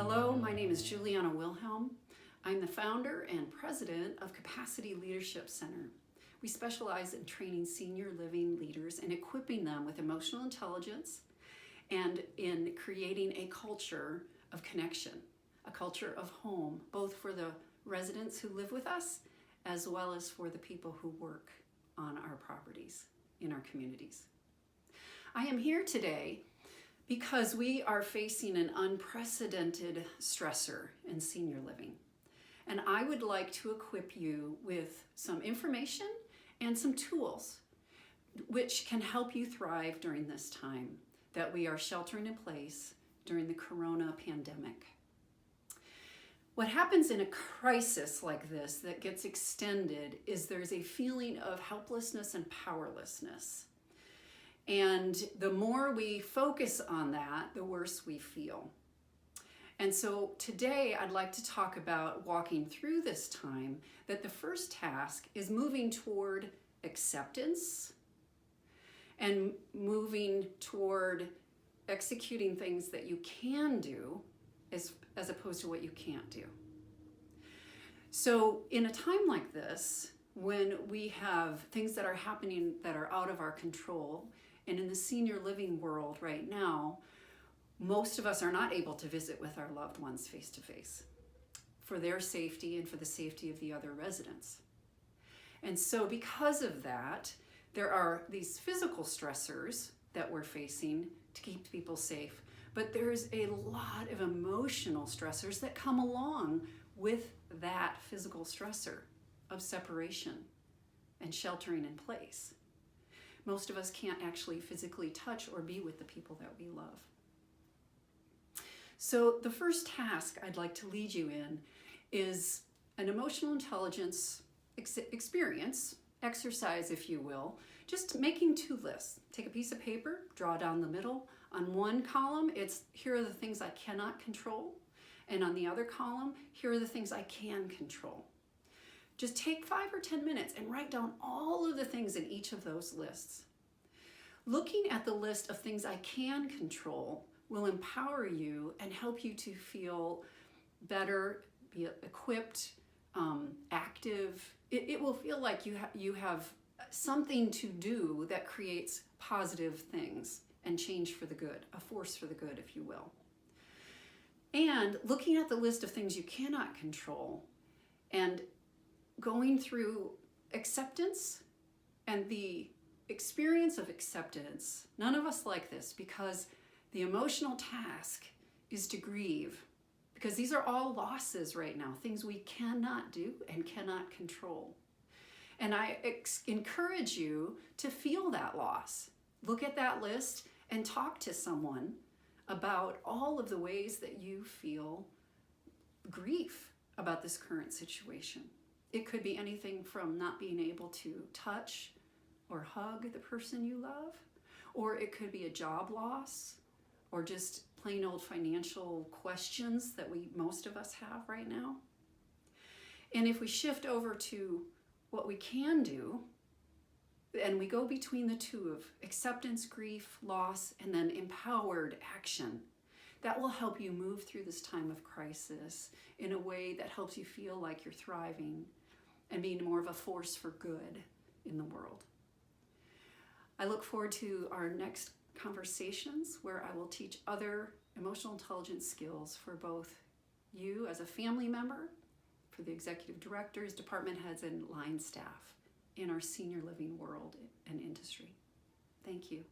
Hello, my name is Juliana Wilhelm. I'm the founder and president of Capacity Leadership Center. We specialize in training senior living leaders and equipping them with emotional intelligence and in creating a culture of connection, a culture of home, both for the residents who live with us as well as for the people who work on our properties in our communities. I am here today because we are facing an unprecedented stressor in senior living. And I would like to equip you with some information and some tools which can help you thrive during this time that we are sheltering in place during the corona pandemic. What happens in a crisis like this that gets extended is there's a feeling of helplessness and powerlessness. And the more we focus on that, the worse we feel. And so today I'd like to talk about walking through this time, that the first task is moving toward acceptance and moving toward executing things that you can do as opposed to what you can't do. So in a time like this, when we have things that are happening that are out of our control, and in the senior living world right now, most of us are not able to visit with our loved ones face to face for their safety and for the safety of the other residents. And so because of that, there are these physical stressors that we're facing to keep people safe, but there's a lot of emotional stressors that come along with that physical stressor of separation and sheltering in place. Most of us can't actually physically touch or be with the people that we love. So the first task I'd like to lead you in is an emotional intelligence experience, exercise if you will, just making two lists. Take a piece of paper, draw down the middle. On one column, it's here are the things I cannot control. And on the other column, here are the things I can control. Just take 5 or 10 minutes and write down all of the things in each of those lists. Looking at the list of things I can control will empower you and help you to feel better, be equipped, active. It will feel like you have something to do that creates positive things and change for the good, a force for the good, if you will. And looking at the list of things you cannot control and going through acceptance and the experience of acceptance. None of us like this because the emotional task is to grieve, because these are all losses right now, things we cannot do and cannot control. And I encourage you to feel that loss. Look at that list and talk to someone about all of the ways that you feel grief about this current situation. It could be anything from not being able to touch or hug the person you love, or it could be a job loss, or just plain old financial questions that most of us have right now. And if we shift over to what we can do, and we go between the two of acceptance, grief, loss, and then empowered action, that will help you move through this time of crisis in a way that helps you feel like you're thriving and being more of a force for good in the world. I look forward to our next conversations where I will teach other emotional intelligence skills for both you as a family member, for the executive directors, department heads, and line staff in our senior living world and industry. Thank you.